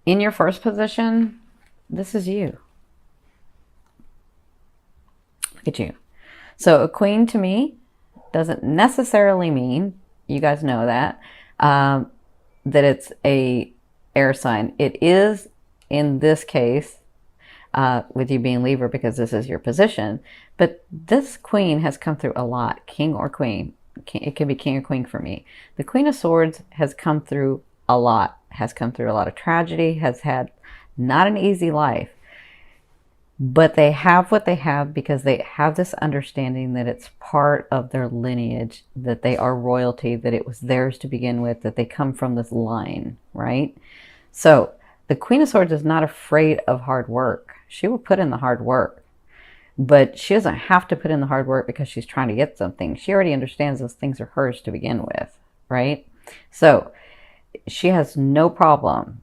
in your first position, this is you. Look at you. So a queen to me doesn't necessarily mean, you guys know that, that it's a air sign. It is in this case, with you being Libra, because this is your position. But this queen has come through a lot, king or queen. It could be king or queen for me. The Queen of Swords has come through a lot, has come through a lot of tragedy, has had not an easy life. But they have what they have because they have this understanding that it's part of their lineage, that they are royalty, that it was theirs to begin with, that they come from this line, right? So the Queen of Swords is not afraid of hard work. She will put in the hard work, but she doesn't have to put in the hard work because she's trying to get something. She already understands those things are hers to begin with, right? So she has no problem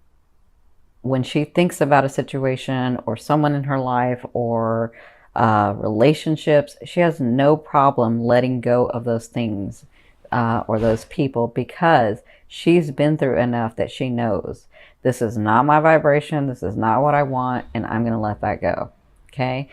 when she thinks about a situation or someone in her life or relationships. She has no problem letting go of those things or those people, because she's been through enough that she knows this is not my vibration, this is not what I want, and I'm going to let that go. Okay?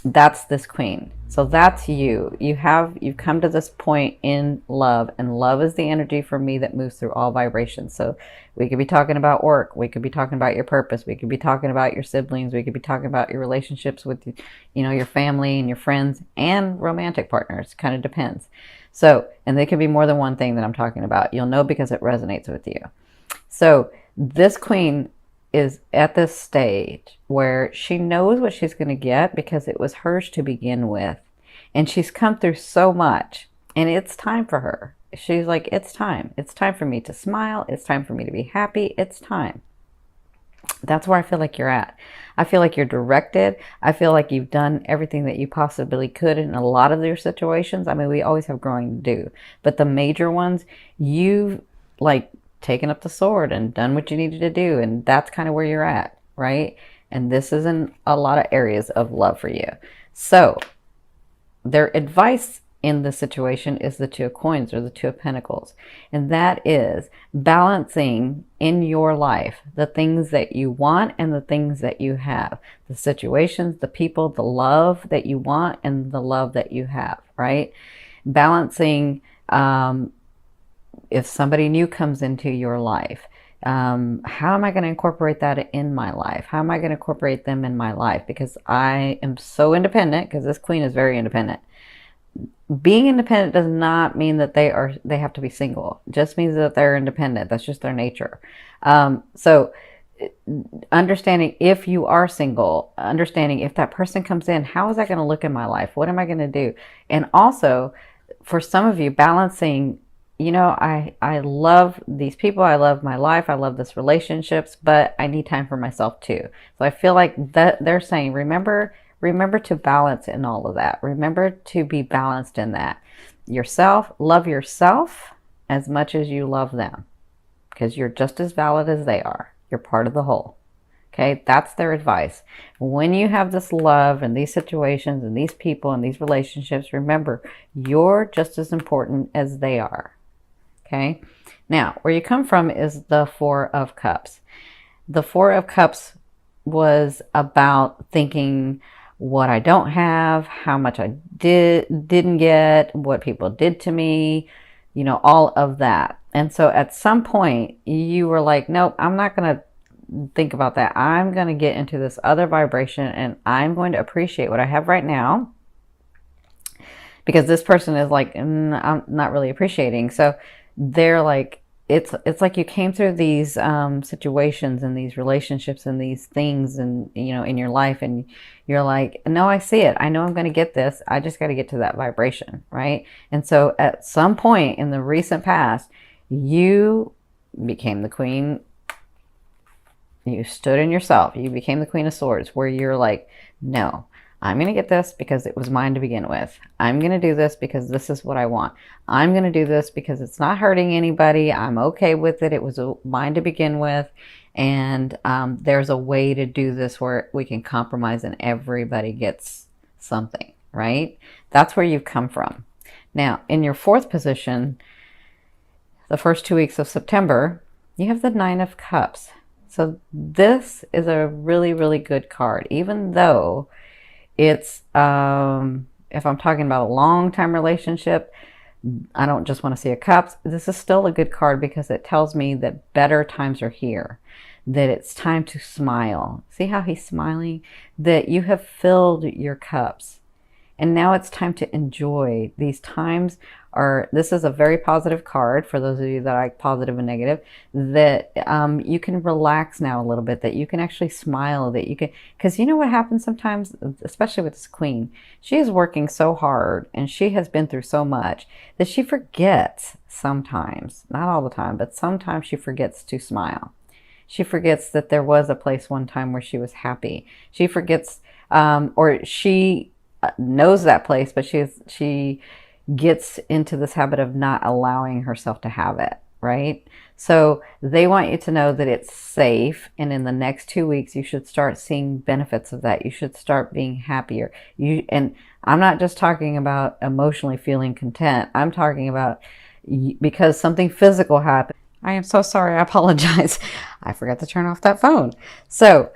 That's this queen. So that's you. You've come to this point in love, and love is the energy for me that moves through all vibrations. So we could be talking about work, we could be talking about your purpose, we could be talking about your siblings, we could be talking about your relationships with, your family and your friends and romantic partners. Kind of depends. So, and they could be more than one thing that I'm talking about. You'll know because it resonates with you. So this queen is at this stage where she knows what she's going to get because it was hers to begin with. And she's come through so much, and it's time for her. She's like, it's time. It's time for me to smile. It's time for me to be happy. It's time. That's where I feel like you're at. I feel like you're directed. I feel like you've done everything that you possibly could in a lot of your situations. I mean, we always have growing to do, but the major ones, you've like taken up the sword and done what you needed to do. And that's kind of where you're at, right? And this is in a lot of areas of love for you. So their advice in the situation is the Two of Coins or the Two of Pentacles. And that is balancing in your life the things that you want and the things that you have. The situations, the people, the love that you want and the love that you have, right? Balancing if somebody new comes into your life, how am I going to incorporate that in my life? How am I going to incorporate them in my life? Because I am so independent, because this queen is very independent. Being independent does not mean that they have to be single. It just means that they're independent. That's just their nature. So understanding if you are single, understanding if that person comes in, how is that going to look in my life? What am I going to do? And also, for some of you, balancing, I love these people, I love my life, I love this relationships, but I need time for myself too. So I feel like that they're saying, remember to balance in all of that. Remember to be balanced in that. Love yourself as much as you love them, because you're just as valid as they are. You're part of the whole. Okay, that's their advice. When you have this love and these situations and these people and these relationships, remember, you're just as important as they are. Okay, now where you come from is the Four of Cups. The Four of Cups was about thinking what I don't have, how much I didn't get, what people did to me, all of that. And so at some point you were like, nope, I'm not going to think about that. I'm going to get into this other vibration and I'm going to appreciate what I have right now, because this person is like, I'm not really appreciating. So they're like, it's like you came through these situations and these relationships and these things and in your life, and you're like, no, I see it. I know I'm going to get this. I just got to get to that vibration, right? And so at some point in the recent past, you became the queen. You stood in yourself. You became the Queen of Swords, where you're like, no, I'm going to get this because it was mine to begin with. I'm going to do this because this is what I want. I'm going to do this because it's not hurting anybody. I'm okay with it. It was mine to begin with. And there's a way to do this where we can compromise and everybody gets something, right? That's where you've come from. Now, in your fourth position, the first 2 weeks of September, You have the Nine of Cups. So this is a really, really good card, even though it's, if I'm talking about a long-time relationship, I don't just want to see a cups. This is still a good card because it tells me that better times are here, that it's time to smile. See how he's smiling? That you have filled your cups. And now it's time to enjoy. These times are, this is a very positive card for those of you that like positive and negative, that you can relax now a little bit, that you can actually smile, that you can, because you know what happens sometimes, especially with this queen, she is working so hard and she has been through so much that she forgets sometimes, not all the time, but sometimes she forgets to smile. She forgets that there was a place one time where she was happy. She forgets, or she knows that place, but she gets into this habit of not allowing herself to have it, right? So they want you to know that it's safe, and in the next 2 weeks you should start seeing benefits of that. You should start being happier. And I'm not just talking about emotionally feeling content. I'm talking about because something physical happened. I am so sorry. I apologize. I forgot to turn off that phone. So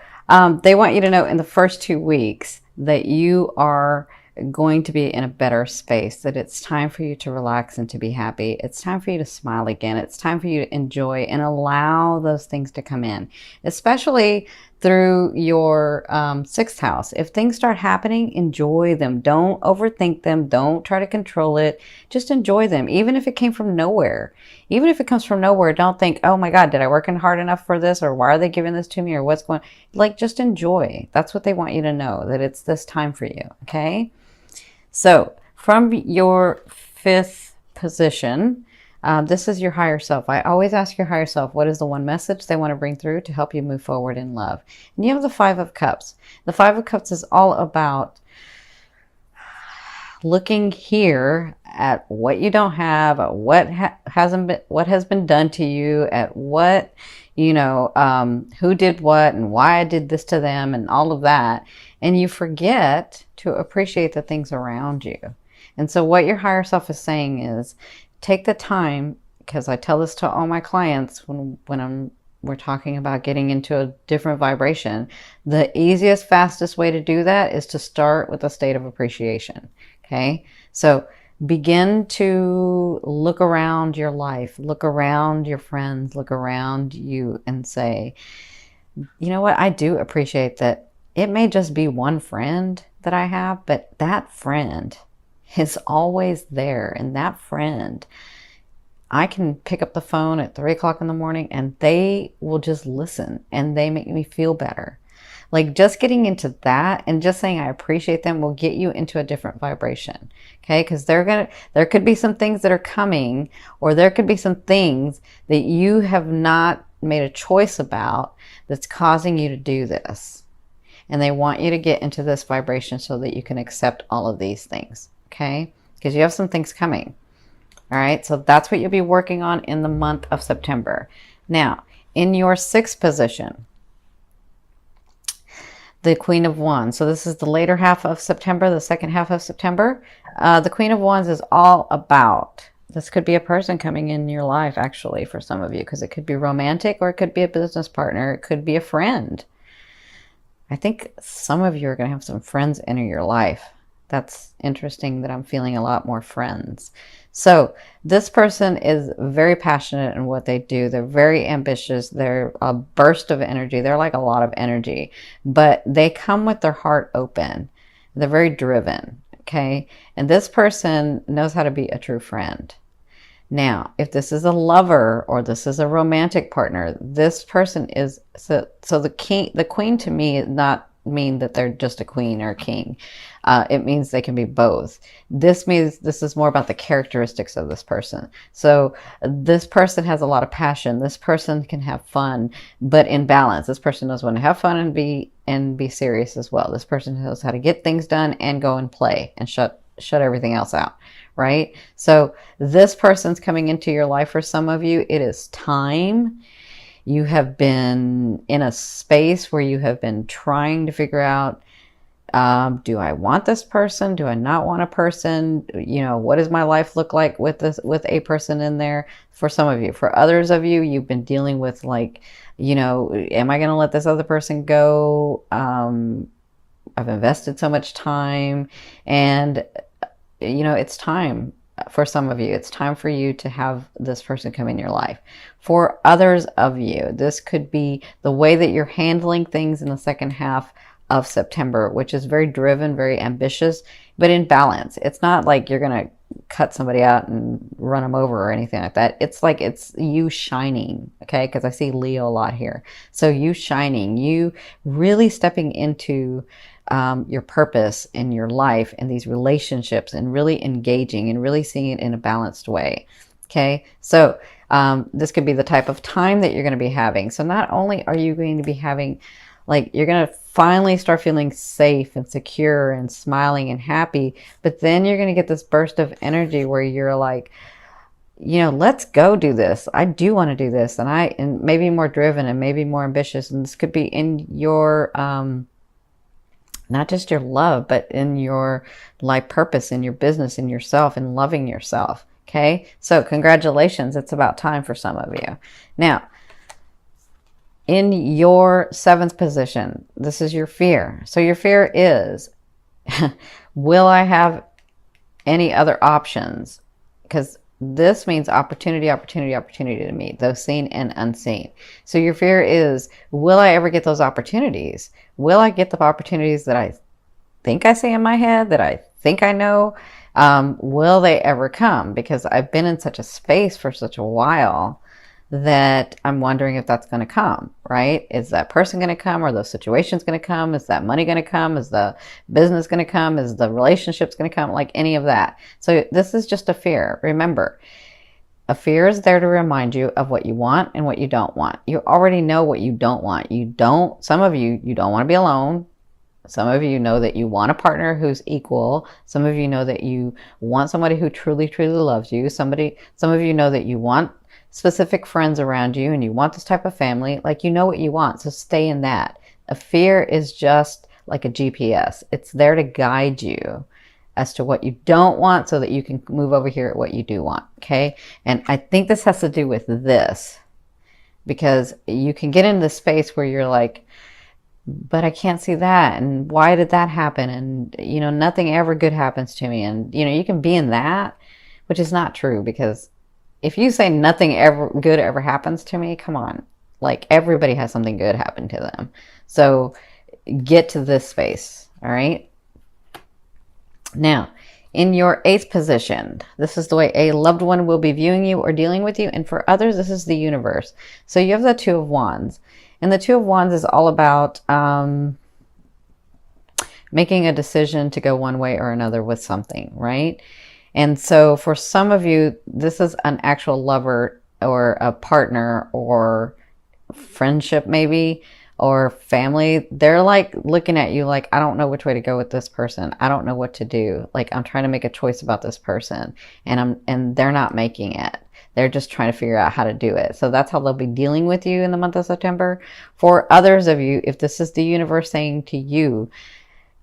they want you to know in the first 2 weeks that you are going to be in a better space, that it's time for you to relax and to be happy. It's time for you to smile again. It's time for you to enjoy and allow those things to come in, especially through your sixth house. If things start happening, enjoy them. Don't overthink them. Don't try to control it. Just enjoy them, even if it came from nowhere. Even if it comes from nowhere, don't think, oh my God, did I work hard enough for this? Or why are they giving this to me? Or what's going on? Like, just enjoy. That's what they want you to know, that it's this time for you, okay? So from your fifth position, this is your higher self. I always ask your higher self, what is the one message they want to bring through to help you move forward in love? And you have the Five of Cups. The Five of Cups is all about looking here at what you don't have, at what has been done to you, at what, who did what and why I did this to them and all of that. And you forget to appreciate the things around you. And so what your higher self is saying is take the time, because I tell this to all my clients when we're talking about getting into a different vibration. The easiest, fastest way to do that is to start with a state of appreciation. Okay, so begin to look around your life, look around your friends, look around you and say, you know what, I do appreciate that it may just be one friend that I have, but that friend is always there. And that friend, I can pick up the phone at 3 o'clock in the morning and they will just listen and they make me feel better. Like, just getting into that and just saying I appreciate them will get you into a different vibration. Okay, because there could be some things that are coming, or there could be some things that you have not made a choice about that's causing you to do this. And they want you to get into this vibration so that you can accept all of these things. Okay, because you have some things coming. All right, so that's what you'll be working on in the month of September. Now, in your sixth position, the Queen of Wands. So this is the later half of September, the second half of September. The Queen of Wands is all about, this could be a person coming in your life, actually, for some of you, because it could be romantic or it could be a business partner. It could be a friend. I think some of you are going to have some friends enter your life. That's interesting that I'm feeling a lot more friends. So this person is very passionate in what they do. They're very ambitious. They're a burst of energy. They're like a lot of energy, but they come with their heart open. They're very driven. Okay. And this person knows how to be a true friend. Now, if this is a lover or this is a romantic partner, this person is, so the queen to me is not mean that they're just a queen or a king. It means they can be both. This means this is more about the characteristics of this person. So this person has a lot of passion. This person can have fun, but in balance. This person knows when to have fun and be serious as well. This person knows how to get things done and go and play and shut everything else out. Right? So this person's coming into your life. For some of you, it is time. You have been in a space where you have been trying to figure out Do I want this person? Do I not want a person? You know, what does my life look like with this, with a person in there? For some of you, for others of you, you've been dealing with like, you know, am I going to let this other person go? I've invested so much time, and you know, it's time for some of you. It's time for you to have this person come in your life. For others of you, this could be the way that you're handling things in the second half of September, which is very driven, very ambitious, but in balance. It's not like you're going to cut somebody out and run them over or anything like that. It's like it's you shining, okay? Because I see Leo a lot here. So you shining, you really stepping into your purpose in your life and these relationships, and really engaging and really seeing it in a balanced way. Okay, so this could be the type of time that you're going to be having. So not only are you going to be having, like, you're going to finally start feeling safe and secure and smiling and happy, but then you're going to get this burst of energy where you're like, you know, let's go do this. I do want to do this. And maybe more driven and maybe more ambitious. And this could be in your, not just your love, but in your life purpose, in your business, in yourself, and loving yourself. Okay. So congratulations. It's about time for some of you. Now, in your 7th position, this is your fear. So your fear is, will I have any other options? Because this means opportunity, opportunity, opportunity to me, those seen and unseen. So your fear is, will I ever get those opportunities? Will I get the opportunities that I think I see in my head, that I think I know? Will they ever come? Because I've been in such a space for such a while that I'm wondering if that's going to come, right? Is that person going to come? Are those situations going to come? Is that money going to come? Is the business going to come? Is the relationships going to come? Like any of that. So this is just a fear. Remember, a fear is there to remind you of what you want and what you don't want. You already know what you don't want. Some of you don't want to be alone. Some of you know that you want a partner who's equal. Some of you know that you want somebody who truly, truly loves you. Some of you know that you want specific friends around you and you want this type of family. Like, you know what you want, so stay in that. A fear is just like a GPS. It's there to guide you as to what you don't want so that you can move over here at what you do want. Okay. And I think this has to do with this, because you can get into the space where you're like, but I can't see that, and why did that happen, and you know, nothing ever good happens to me, and you know, you can be in that, which is not true. Because if you say nothing ever good ever happens to me, come on, like, everybody has something good happen to them. So get to this space. All right. Now, in your 8th position, this is the way a loved one will be viewing you or dealing with you. And for others, this is the universe. So you have the 2 of Wands. And the 2 of Wands is all about making a decision to go one way or another with something, right? And so for some of you, this is an actual lover or a partner or friendship maybe, or family. They're like looking at you like, I don't know which way to go with this person. I don't know what to do. Like, I'm trying to make a choice about this person, and they're not making it. They're just trying to figure out how to do it. So that's how they'll be dealing with you in the month of September. For others of you, if this is the universe saying to you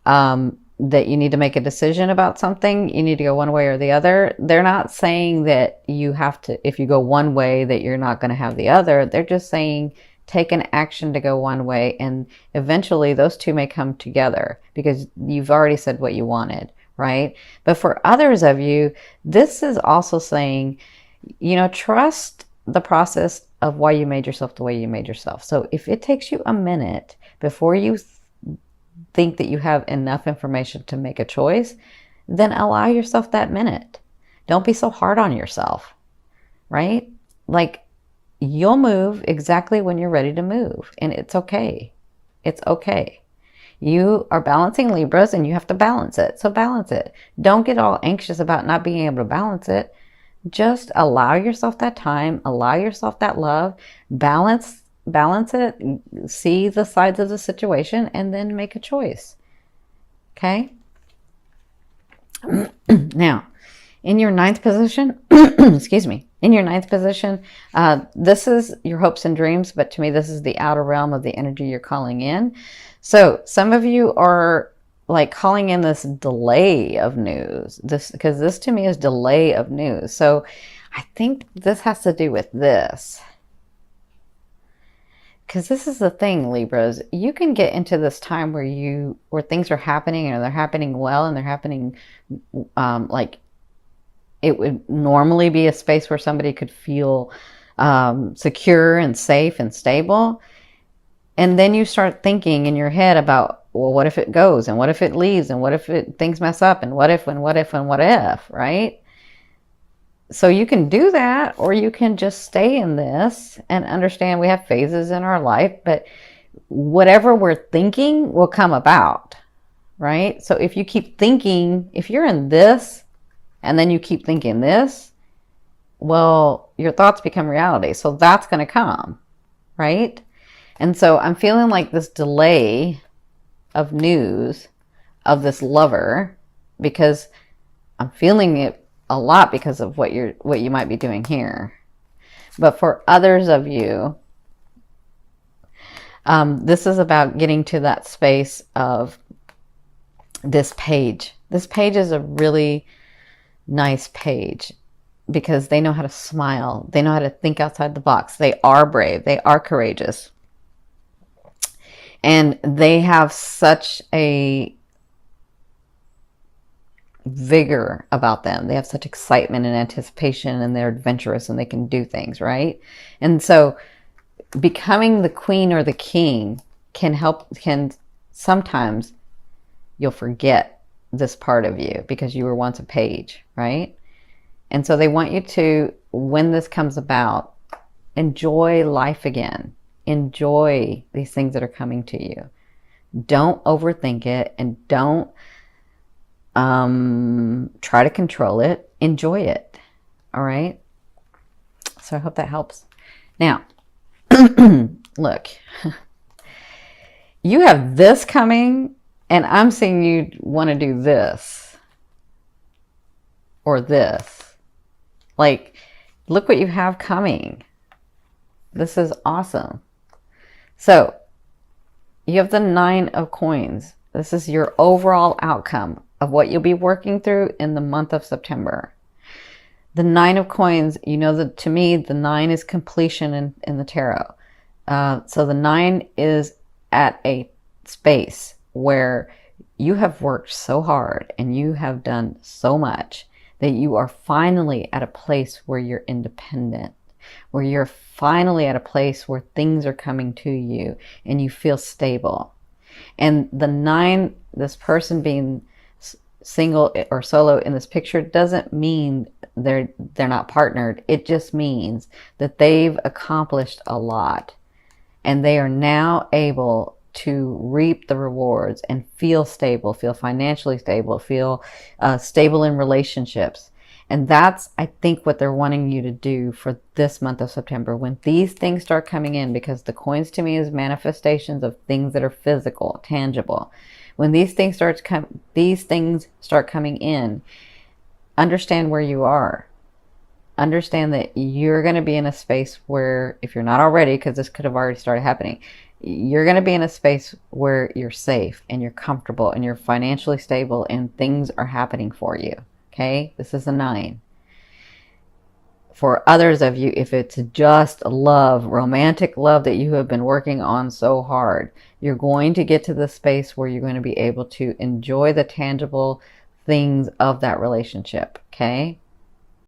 that you need to make a decision about something, you need to go one way or the other. They're not saying that you have to, if you go one way, that you're not going to have the other. They're just saying, take an action to go one way, and eventually those two may come together because you've already said what you wanted, right? But for others of you, this is also saying, you know, trust the process of why you made yourself the way you made yourself. So if it takes you a minute before you think that you have enough information to make a choice, then allow yourself that minute. Don't be so hard on yourself, right? Like, you'll move exactly when you're ready to move, and it's okay. It's okay. You are balancing Libras and you have to balance it. So balance it. Don't get all anxious about not being able to balance it. Just allow yourself that time, allow yourself that love, balance it, see the sides of the situation, and then make a choice. Okay? Now, in your 9th position, excuse me, in your 9th position, this is your hopes and dreams, but to me, this is the outer realm of the energy you're calling in. So some of you are like calling in this delay of news. This, because this to me is delay of news. So I think this has to do with this. Because this is the thing, Libras, you can get into this time where things are happening and they're happening well and they're happening like it would normally be a space where somebody could feel secure and safe and stable. And then you start thinking in your head about, well, what if it goes, and what if it leaves, and what if things mess up, and what if, and what if, and what if, right? So you can do that, or you can just stay in this and understand we have phases in our life, but whatever we're thinking will come about, right? So if you keep thinking, if you're in this and then you keep thinking this, well, your thoughts become reality. So that's going to come, right? And so I'm feeling like this delay of news of this lover, because I'm feeling it a lot because of what you might be doing here. But for others of you, this is about getting to that space of this page. This page is a really nice page because they know how to smile. They know how to think outside the box. They are brave. They are courageous. And they have such a vigor about them. They have such excitement and anticipation, and they're adventurous and they can do things, right? And so becoming the queen or the king can sometimes you'll forget this part of you because you were once a page, right? And so they want you to, when this comes about, enjoy life again. Enjoy these things that are coming to you. Don't overthink it, and don't try to control it. Enjoy it. All right? So I hope that helps. Now, look, you have this coming, and I'm seeing you want to do this or this. Like, look what you have coming. This is awesome. So you have the 9 of coins. This is your overall outcome of what you'll be working through in the month of September. The 9 of coins, you know that to me, the 9 is completion in the tarot. So the 9 is at a space where you have worked so hard and you have done so much that you are finally at a place where you're independent, where you're finally at a place where things are coming to you and you feel stable. And the 9, this person being single or solo in this picture, doesn't mean they're not partnered. It just means that they've accomplished a lot and they are now able to reap the rewards and feel stable, feel financially stable, feel stable in relationships. And that's, I think, what they're wanting you to do for this month of September. When these things start coming in, because the coins to me is manifestations of things that are physical, tangible. When these things start coming in, understand where you are. Understand that you're going to be in a space where, if you're not already, because this could have already started happening, you're going to be in a space where you're safe and you're comfortable and you're financially stable and things are happening for you. Okay, this is a 9. For others of you, if it's just love, romantic love that you have been working on so hard, you're going to get to the space where you're going to be able to enjoy the tangible things of that relationship. Okay,